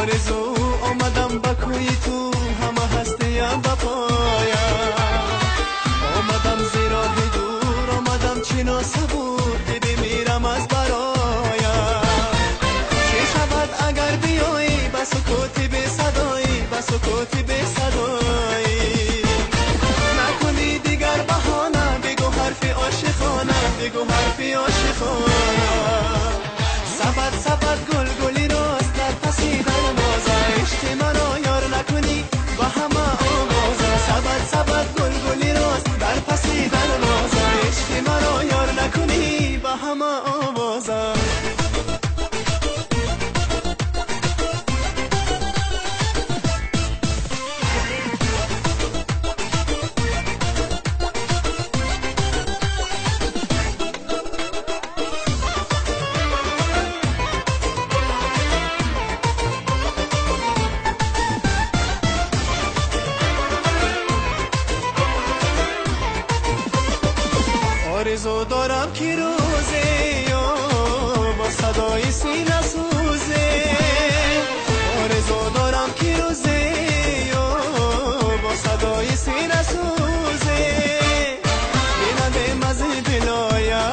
آرزو آمدم با کوی تو همه هستیم با پایم آمدم زیراه دور آمدم چینا صبور که بمیرم از برایم چه شود اگر بیایی با سکوتی به صدایی با سکوتی به صدایی نکنی دیگر بهانه بگو حرف عاشقانه بگو حرف عاشقانه سبد سبد گل گلی راست در پسی در مازه عشق منو یار نکنی با همه آوازه سبد سبد گل گلی راست در پسی در مازه عشق منو یار نکنی با همه آوازه آرزو دارم که روزه با صدای سینه سوزه آرزو دارم که روزه با صدای سینه سوزه بینم مزه دلایا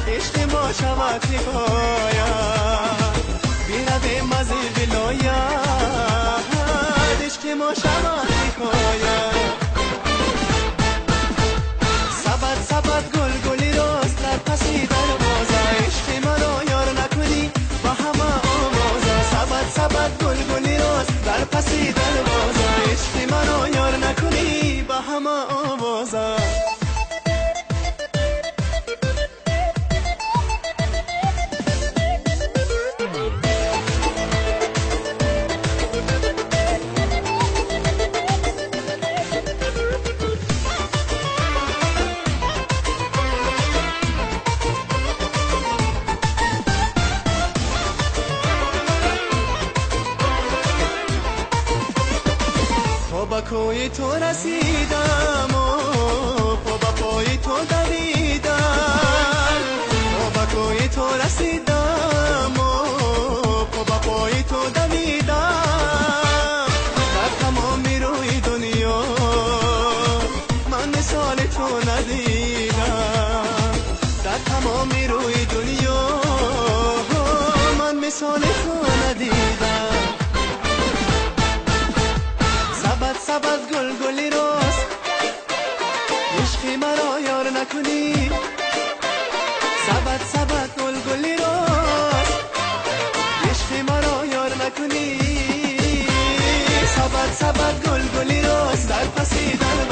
عشق ما شود حکایا بینم مزه دلایا عشق ما شود حکایا سبد گل گلی راست در پسی در بازه عشق منو یار نکنی با همه آوازه سبد سبد گل گلی راست در پسی در بازه عشق منو یار نکنی با همه آوازه با کوی تو رسیدم و با پای تو دویدم با کوی تو رسیدم و با پای تو دویدم در تمام روی دنیا من مثال تو ندیدم در تمام روی دنیا من مثال تو ندیدم سبد گل گلی راست عشق مرا یار نکنی سبد گل گلی راست عشق مرا یار نکنی سبد گل گلی راست در پسی در